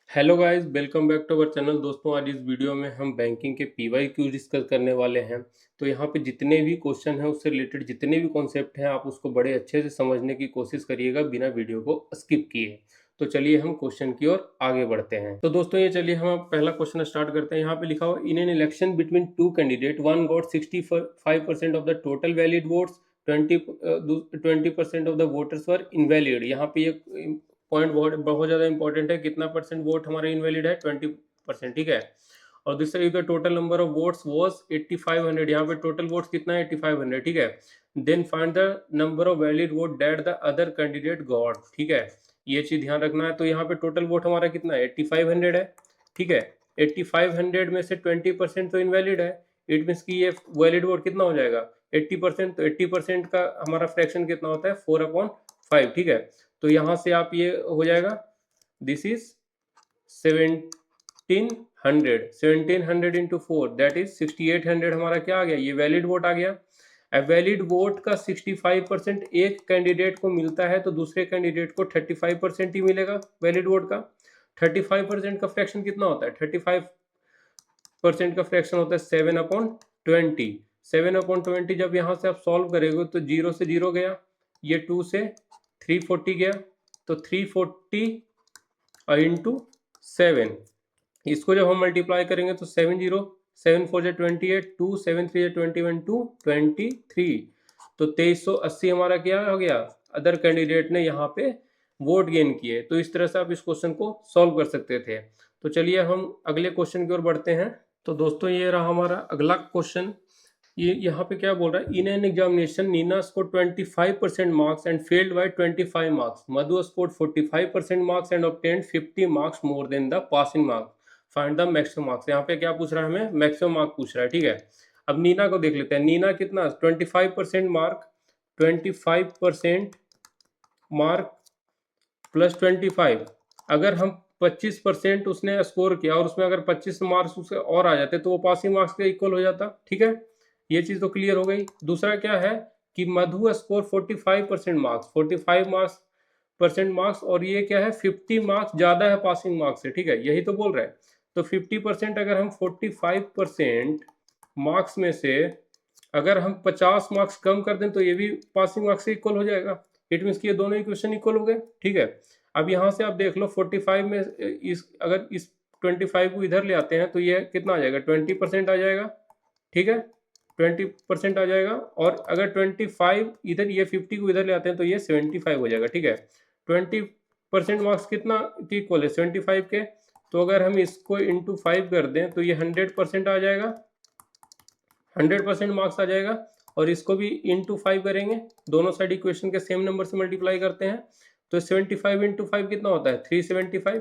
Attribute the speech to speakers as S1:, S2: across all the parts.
S1: Hello guys, welcome back to our channel. दोस्तों, आज इस वीडियो में हम बैंकिंग के पीवाई क्यू डिस्कस करने वाले हैं। तो यहाँ पे जितने भी क्वेश्चन हैं उससे रिलेटेड जितने भी कॉन्सेप्ट हैं आप उसको बड़े अच्छे से समझने की कोशिश करिएगा बिना वीडियो को स्किप किए। तो चलिए हम क्वेश्चन की ओर आगे बढ़ते हैं। तो दोस्तों ये चलिए हम पहला क्वेश्चन स्टार्ट करते हैं। यहाँ पे लिखा हुआ in an election between two candidate one got 65% of the total valid votes, 20% of the voters were invalid. यहाँ पे ये पॉइंट बहुत बहुत ज़्यादा इंपॉर्टेंट है। कितना परसेंट वोट हमारा इनवैलिड है? 20%। ठीक है। और दूसरा if the total number of votes was 8500, यहाँ पे टोटल वोट्स कितना है? 8500। ठीक है। Then find the number of valid vote that the other candidate got. ठीक है, ये चीज ध्यान रखना है। तो यहाँ पे टोटल वोट हमारा कितना है? 8500 है। ठीक है, 8500 में से 20% तो इनवैलिड है। इट मीन्स कि ये वैलिड वोट कितना हो जाएगा? 80%। तो 80% का हमारा फ्रैक्शन कितना होता है? 4/5। ठीक है, तो यहां से आप ये हो जाएगा, this is 1700 into 4 that is 6800। हमारा क्या आ गया? ये वैलिड वोट आ गया। अब वैलिड वोट का 65% एक कैंडिडेट को मिलता है तो दूसरे कैंडिडेट को 35% ही मिलेगा वैलिड वोट का। 35% का फ्रैक्शन कितना होता है? 35% का फ्रैक्शन होता है 7/20। 7/20 जब यहाँ से आप सॉल्व करेंगे तो 0 से 0 गया, ये 2 से 340 गया, तो 340 इंटू 7, इसको जब हम मल्टीप्लाई करेंगे तो 70 7 4 जा 28, 2 7 3 जा 21, 2 23, तो 2380 हमारा क्या हो गया? अदर कैंडिडेट ने यहाँ पे वोट गेन किए। तो इस तरह से आप इस क्वेश्चन को सॉल्व कर सकते थे। तो चलिए हम अगले क्वेश्चन की ओर बढ़ते हैं। तो दोस्तों ये रहा हमारा अगला क्वेश्चन। ये यहाँ पे क्या बोल रहा है? In an examination Neena score 25% marks and failed by 25 marks. Madhu score 45% marks and obtained 50 marks more than the passing marks. Find the maximum marks. यहाँ पे क्या पूछ रहा है? हमें मैक्सिमम मार्क पूछ रहा है। ठीक है, अब नीना को देख लेते हैं। नीना कितना? 25% मार्क, 25% मार्क प्लस 25। अगर हम 25% उसने स्कोर किया और उसमें अगर 25 मार्क्स उसके और आ जाते तो वो पासिंग मार्क्स के इक्वल हो जाता। ठीक है, ये चीज तो क्लियर हो गई। दूसरा क्या है कि मधु स्कोर 45% मार्क्स, 45 मार्क्स, और ये क्या है? 50 मार्क्स ज्यादा है पासिंग मार्क्स से। ठीक है, यही तो बोल रहे हैं। तो 50% अगर हम 45% मार्क्स में से अगर हम 50 मार्क्स कम कर दें तो ये भी पासिंग मार्क्स से इक्वल हो जाएगा। इट मीन्स कि ये दोनों इक्वेशन इक्वल हो गए। ठीक है, अब यहाँ से आप देख लो 45 में अगर इस 25 को इधर ले आते हैं तो ये कितना आ जाएगा? 20% आ जाएगा। ठीक है, 20% आ जाएगा। और अगर 25 इधर, ये 50 को इधर ले आते हैं तो ये 75 हो जाएगा। ठीक है, 20% मार्क्स कितना की इक्वल है? 75 के। तो अगर हम इसको इंटू 5 कर दें तो ये 100% आ जाएगा, 100% मार्क्स आ जाएगा। और इसको भी इंटू 5 करेंगे, दोनों साइड इक्वेशन के सेम नंबर से मल्टीप्लाई करते हैं तो 75 इंटू 5 कितना होता है? 375।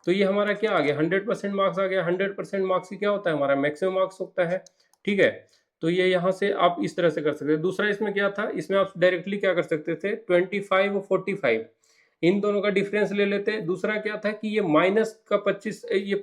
S1: तो ये हमारा क्या आ गया? 100% मार्क्स आ गया। 100% मार्क्स ही क्या होता है? हमारा मैक्सिमम मार्क्स होता है। ठीक है, तो ये यहाँ से आप इस तरह से कर सकते हैं। दूसरा इसमें क्या था? इसमें आप डायरेक्टली क्या कर सकते थे? 25 और 45 इन दोनों का डिफरेंस ले लेते। दूसरा क्या था कि ये माइनस का 25, ये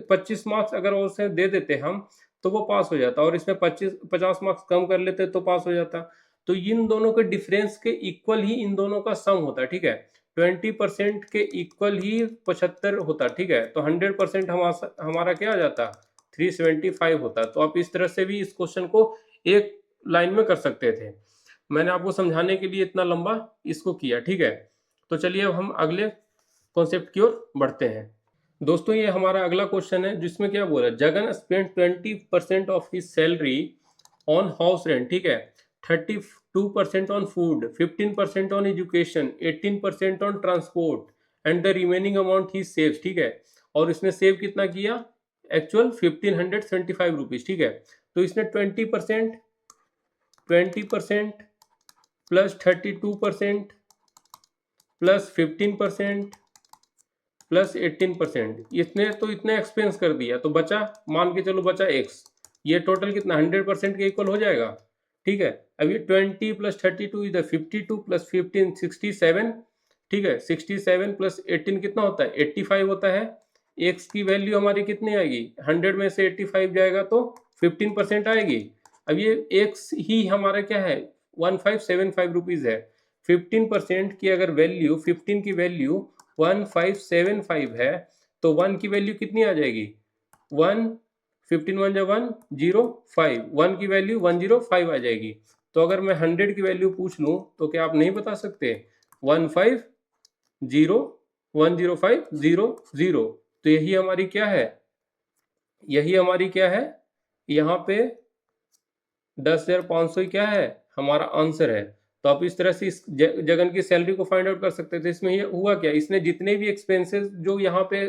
S1: 25 मार्क्स अगर उसे दे देते हम तो वो पास हो जाता, और इसमें 50 मार्क्स कम कर लेते तो पास हो जाता। तो इन दोनों के डिफरेंस के इक्वल ही इन दोनों का सम होता है। ठीक है, 20% के इक्वल ही 75 होता। ठीक है, तो 100% हमारा क्या आ जाता? 375 होता। तो आप इस तरह से भी इस क्वेश्चन को एक लाइन में कर सकते थे। मैंने आपको समझाने के लिए इतना लंबा इसको किया। ठीक है, तो चलिए अब हम अगले कॉन्सेप्ट की ओर बढ़ते हैं। दोस्तों ये हमारा अगला क्वेश्चन है जिसमें क्या बोला? Jagan spend 20% of his salary on house rent. ठीक है, 32% on food, 15% on education, 18% on transport and the remaining amount he saves. ठीक है, और इसने सेव कितना किया? Actual 1575 rupees. ठीक है, तो इसने 20% प्लस 32% प्लस 15% प्लस 18%, इसने तो इतना एक्सपेंस कर दिया तो बचा, मान के चलो बचा एक्स। ये टोटल कितना? 100% के इक्वल हो जाएगा। ठीक है, अब ये 20 प्लस 32 इधर 52 प्लस 15 67। ठीक है, 67 प्लस 18 कितना होता है? 85 होता है। एक्स की वैल्यू हमारी कितनी आएगी? 100 में से 85 जाएगा तो 15% आएगी। अब ये एक्स ही हमारा क्या है? 1575 रुपीज है। 15% की अगर वैल्यू, 15 की वैल्यू 1575 है तो 1 की वैल्यू कितनी आ जाएगी, 1, 15 1 जा 1, 0, 5, 1 की वैल्यू 105 आ जाएगी। तो अगर मैं 100 की वैल्यू पूछ लूँ तो क्या आप नहीं बता सकते, 15 0 105 0 0। तो यही हमारी क्या है, यही हमारी क्या है, यहाँ पे 10,500 ही क्या है हमारा आंसर है। तो आप इस तरह से इस जगन की सैलरी को फाइंड आउट कर सकते थे। इसमें ये हुआ क्या, इसने जितने भी एक्सपेंसेस जो यहाँ पे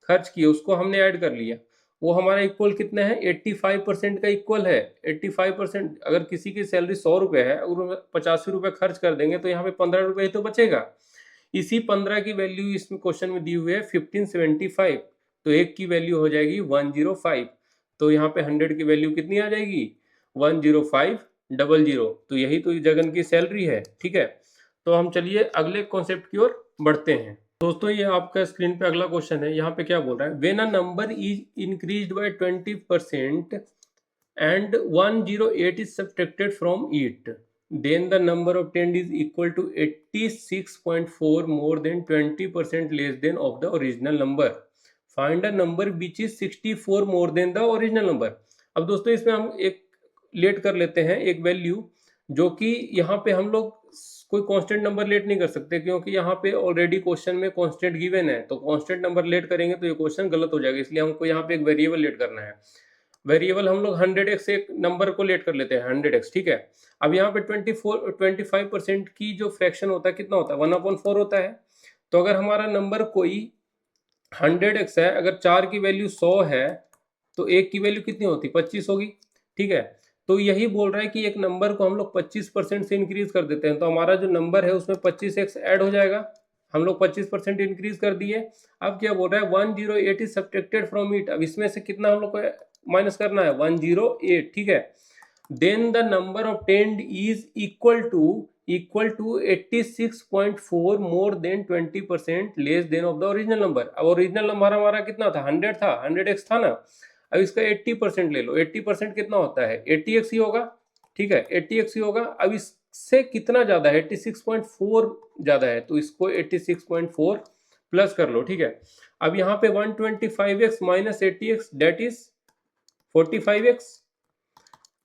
S1: खर्च किए उसको हमने ऐड कर लिया, वो हमारा इक्वल कितना है, 85% का इक्वल है। 85%, अगर किसी की सैलरी 100 रुपये है, अगर 85 रुपये खर्च कर देंगे तो यहाँ पे 15 रुपये ही तो बचेगा। इसी 15 की वैल्यू इस क्वेश्चन में दी हुई है 1575, तो एक की वैल्यू हो जाएगी 105। तो यहाँ पे 100 की वैल्यू कितनी आ जाएगी, 10500। तो यही तो जगन की सैलरी है, ठीक है। तो हम चलिए अगले कॉन्सेप्ट की ओर बढ़ते हैं। दोस्तों ये आपका स्क्रीन पे अगला क्वेश्चन है, यहाँ पे क्या बोल रहा है, when a number is increased by 20% and 108 is subtracted from it, then the number obtained is equal to 86.4 more than 20% less than of the original number. Find a number which is 64 more than the original number. अब दोस्तों इसमें हम एक late कर लेते हैं एक value, जो कि यहाँ पे हम लोग कोई कांस्टेंट नंबर लेट नहीं कर सकते, क्योंकि यहाँ पे ऑलरेडी क्वेश्चन में कांस्टेंट गिवन है। तो कांस्टेंट नंबर लेट करेंगे तो ये क्वेश्चन गलत हो जाएगा, इसलिए हमको यहाँ पे एक वेरिएबल लेट करना है। वेरिएबल हम लोग 100x एक नंबर को लेट कर लेते हैं, 100x, ठीक है। अब यहाँ पे 25% की जो फ्रैक्शन होता है कितना होता है, 1/4 होता है। तो अगर हमारा नंबर कोई 100x है, अगर 4 की वैल्यू 100 है तो 1 की वैल्यू कितनी होती, 25 होगी, ठीक है। तो यही बोल रहा है कि एक नंबर को हम लोग 25% से इंक्रीज कर देते हैं, तो हमारा जो नंबर है उसमें 25x ऐड हो जाएगा। हम लोग 25% इंक्रीज कर दिए। अब क्या बोल रहा है, 108 इज सब्ट्रैक्टेड फ्रॉम इट। अब इसमें से कितना हम लोग को माइनस करना है, 108, ठीक है। Then the number obtained is equal to 86.4 more than 20% less than of the original number. अब ओरिजिनल नंबर हमारा कितना था, 100 था, 100x था ना। अब इसका 80% ले लो, 80% कितना होता है, 80x ही होगा, ठीक है, 80x ही होगा। अब इससे कितना ज्यादा है, 86.4 ज्यादा है, तो इसको 86.4 प्लस कर लो, ठीक है। अब यहाँ पे 125x minus 80x date is 45x।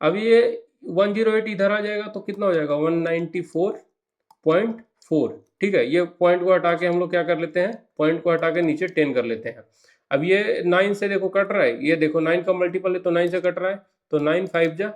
S1: अब ये 108 इधर आ जाएगा तो कितना हो जाएगा, 194.4, ठीक है। ये पॉइंट को हटा के हम लोग क्या कर लेते हैं, पॉइंट को हटा के नीचे 10 कर लेते हैं। अब ये 9 से देखो कट रहा है, ये देखो 9 का मल्टीपल है तो 9 से कट रहा है, तो 9 5 जा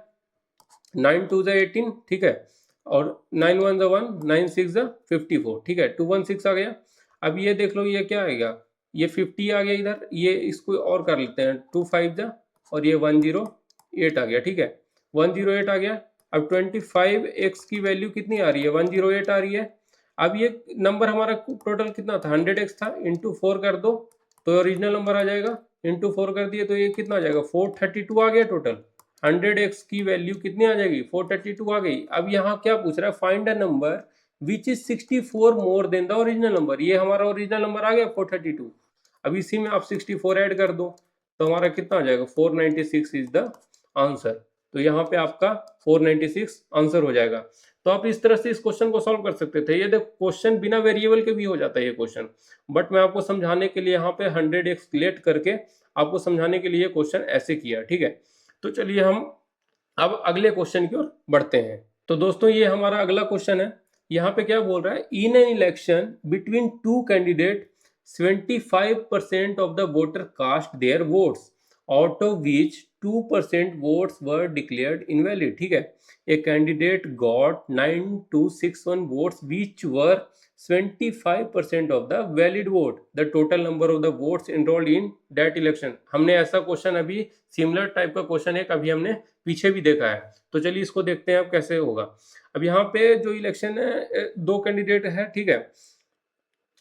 S1: 9 2 जा 18, ठीक है, और 9 1 जा 1, 9 6 जा 54, ठीक है, 216 आ गया। अब ये देख लो ये क्या आएगा, ये 50 आ गया इधर, ये इसको और कर लेते हैं, 2 5 जा और ये 108 आ गया, ठीक है, 108 आ गया। अब 25x की वैल्यू कितनी आ रही है, 108 आ रही है। अब ये नंबर हमारा टोटल कितना था, 100x था, इंटू 4 कर दो तो ओरिजिनल नंबर आ जाएगा, इंटू 4 कर दिए तो ये कितना आ जाएगा, 432 आ गया टोटल। 100x की वैल्यू कितनी आ जाएगी, 432 आ गई। अब यहाँ क्या पूछ रहा है, find a number which is 64 more than the original number. ये हमारा ओरिजिनल नंबर आ गया 432। अब इसी में आप 64 ऐड कर दो तो हमारा कितना आ जाएगा, 496 इज द आंसर। तो यहाँ पे आपका 496 आंसर हो जाएगा। तो आप इस तरह से इस क्वेश्चन को सॉल्व कर सकते थे। ये देखो क्वेश्चन बिना वेरिएबल के भी हो जाता है ये क्वेश्चन, बट मैं आपको समझाने के लिए यहाँ पे 100x लेट करके आपको समझाने के लिए क्वेश्चन ऐसे किया, ठीक है। तो चलिए हम अब अगले क्वेश्चन की ओर बढ़ते हैं। तो दोस्तों ये हमारा अगला क्वेश्चन है, यहाँ पे क्या बोल रहा है, in an election between two candidate 75% of the voter cast their votes, out of which 2% votes were declared invalid, ठीक है। A candidate got 9261 votes which were 75% of the valid vote. The total number of the votes enrolled in that election. हमने ऐसा question अभी similar type का question एक अभी हमने पीछे भी देखा है, तो चलिए इसको देखते हैं अब कैसे होगा। अब यहाँ पे जो इलेक्शन है, दो कैंडिडेट है, ठीक है,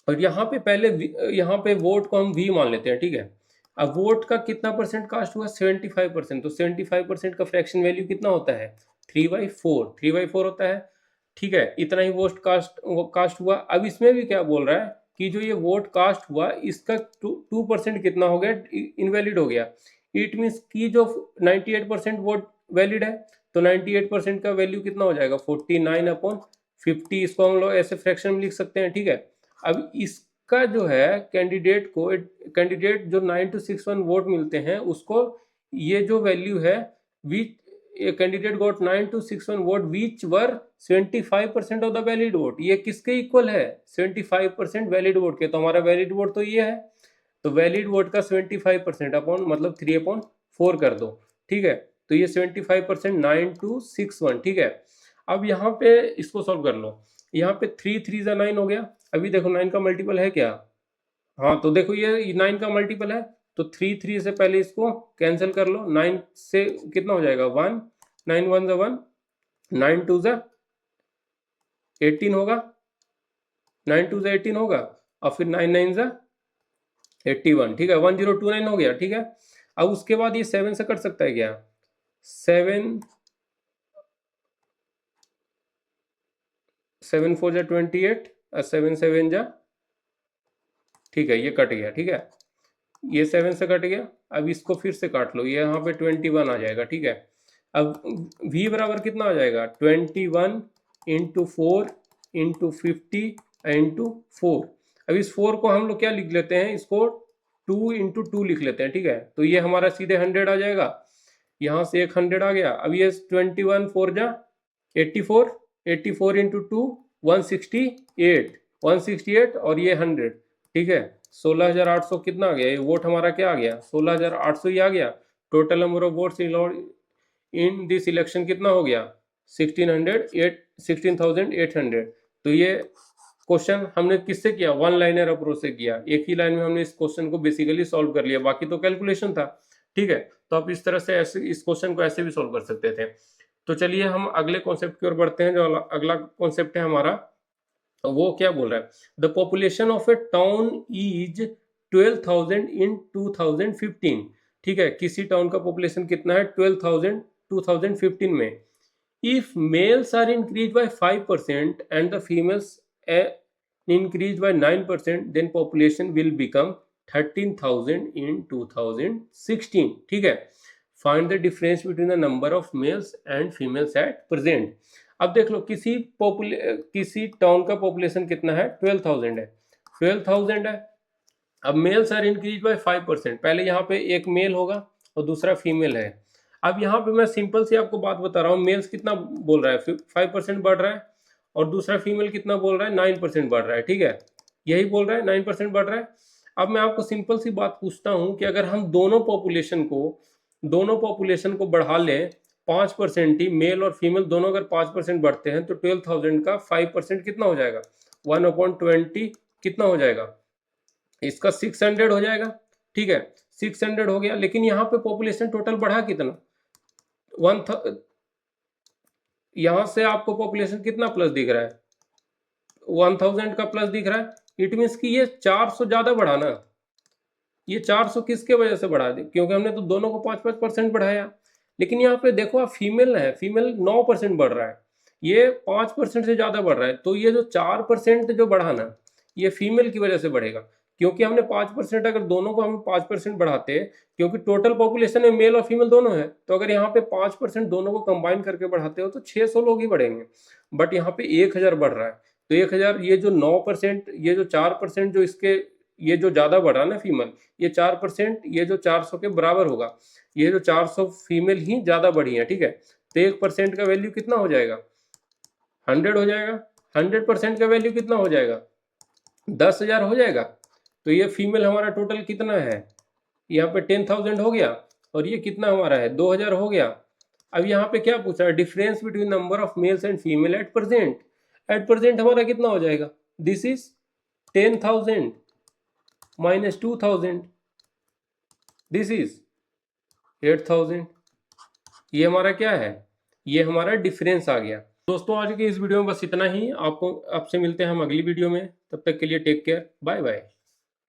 S1: और यहाँ पे पहले यहाँ पे वोट को हम वी मान लेते हैं, ठीक है। अब वोट का कितना परसेंट कास्ट हुआ, 75%। तो 75% का फ्रैक्शन वैल्यू कितना होता है, 3/4, 3/4 होता है, ठीक है। इतना ही वोट कास्ट हुआ। अब इसमें भी क्या बोल रहा है कि जो ये वोट कास्ट हुआ इसका 2% कितना हो गया, इनवैलिड हो गया। इट मीन्स की जो 98% वोट वैलिड है, तो 98% का वैल्यू कितना हो जाएगा, 49/50। इसको हम लोग ऐसे फ्रैक्शन में लिख सकते हैं, ठीक है। अब इस का जो है कैंडिडेट जो 9261 वोट मिलते हैं उसको, ये जो वैल्यू है which candidate got 9261 vote which were 75% of the valid vote, ये किसके इक्वल है? 75% वैलिड वोट के। तो हमारा वैलिड वोट तो ये है, तो वैलिड वोट का 75% अपॉन मतलब 3/4 कर दो, ठीक है। तो ये 75% 9261, ठीक है। अब यहाँ पे इसको सॉल्व कर लो, यहाँ पे 3 3 जा 9 हो गया। अभी देखो 9 का मल्टीपल है क्या? हाँ, तो देखो ये 9 का मल्टीपल है, तो 3 3 से पहले इसको कैंसिल कर लो। 9 से कितना हो जाएगा? 1, 9 1 जा 1, 9 2 जा 18 होगा, 9 2 जा 18 होगा, और फिर 9 9 जा 81, ठीक है। 1029 हो गया, ठीक है। अब उसके बाद ये 7 से कट सकता है क्या? 7 7 4 जा 28 और 7 7 जा, ठीक है, ये कट गया, ठीक है। ये 7 से कट गया। अब इसको फिर से काट लो, ये यहाँ पे 21 आ जाएगा, ठीक है। अब v बराबर कितना आ जाएगा? 21 इंटू 4 इंटू 50 इंटू 4। अब इस 4 को हम लोग क्या लिख लेते हैं? इसको 2 इंटू 2 लिख लेते हैं, ठीक है। तो ये हमारा सीधे 100 आ जाएगा, यहाँ से एक 100 आ गया। अब ये 21 4 जा 84, 84 इंटू 2 168 और ये 100, ठीक है। 16,800 कितना आ गया? ये वोट हमारा क्या आ गया? 16,800 ही आ गया। Total number of votes in this election कितना हो गया? 16,800। तो ये क्वेश्चन हमने किससे किया? वन लाइनर अप्रोच से किया। एक ही लाइन में हमने इस क्वेश्चन को बेसिकली सॉल्व कर लिया, बाकी तो कैलकुलेशन था, ठीक है। तो आप इस तरह से ऐसे इस क्वेश्चन को ऐसे भी सॉल्व कर सकते थे। तो चलिए हम अगले कॉन्सेप्ट की ओर बढ़ते हैं। जो अगला कॉन्सेप्ट है हमारा, वो क्या बोल रहा है? The population of A town is 12,000 इन 2015, ठीक है। किसी टाउन का पॉपुलेशन कितना है? 12,000 2015 में। If males are increase by 5% and the females increase by 9%, then population will become 13,000 in 2016, ठीक है। Find the difference between the number of males and females at present. अब देख लो, किसी टाउन का पॉपुलेशन कितना है? 12,000 है, 12,000 है। अब मेल्स आर इंक्रीज बाय 5%, पहले यहाँ पे एक मेल होगा और दूसरा फीमेल है। अब यहाँ पे मैं सिंपल सी आपको बात बता रहा हूँ, मेल्स कितना बोल रहा है? 5% बढ़ रहा है, और दूसरा फीमेल कितना बोल रहा है? 9% बढ़ रहा है, ठीक है। यही बोल रहा है 9% बढ़ रहा है। अब मैं आपको सिंपल सी बात पूछता हूँ कि अगर हम दोनों पॉपुलेशन को बढ़ा लें 5% ही, मेल और फीमेल दोनों अगर 5% बढ़ते हैं, तो 12,000 का 5% कितना हो जाएगा? 1/20 कितना हो जाएगा? इसका 600 हो जाएगा, ठीक है। 600 हो गया, लेकिन यहाँ पे पॉपुलेशन टोटल बढ़ा कितना? यहाँ से आपको पॉपुलेशन कितना प्लस दिख रहा है? 1000 का प्लस दिख रहा है। इट मीन्स कि ये 400 ज्यादा बढ़ा ना। ये 400 किसके वजह से बढ़ा दे? क्योंकि हमने तो दोनों को 5% बढ़ाया। लेकिन यहाँ पे देखो, आप फीमेल है, फीमेल 9% बढ़ रहा है, ये 5% से ज्यादा बढ़ रहा है। तो ये जो 4% जो बढ़ा ना, ये फीमेल की वजह से बढ़ेगा, क्योंकि हमने 5%, अगर दोनों को हम 5% बढ़ाते, क्योंकि टोटल पॉपुलेशन में मेल और फीमेल दोनों है, तो अगर यहाँ पे 5% दोनों को कंबाइन करके बढ़ाते हो तो 600 लोग ही बढ़ेंगे। बट यहाँ पे 1000 बढ़ रहा है, तो 1000, ये जो 9%, ये जो 4% जो इसके, ये जो ज्यादा बढ़ा ना फीमेल, ये 4%, ये जो 400 के बराबर होगा। ये जो 400 फीमेल ही ज्यादा बढ़ी है, ठीक है। तो 1% का वैल्यू कितना हो जाएगा? 100 हो जाएगा। 100% का वैल्यू कितना हो जाएगा? 10,000 हो जाएगा। तो ये फीमेल हमारा टोटल कितना है? यहाँ पे 10,000 हो गया, और ये कितना हमारा है? 2,000 हो गया। अब यहाँ पे क्या पूछा है? Difference between number of males and female at present. At present हमारा कितना हो जाएगा? This is 10,000 minus 2,000, this is 8,000। ये हमारा क्या है? ये हमारा डिफरेंस आ गया। दोस्तों, आज के इस वीडियो में बस इतना ही। आपसे मिलते हैं हम अगली वीडियो में। तब तक के लिए टेक केयर, बाय बाय।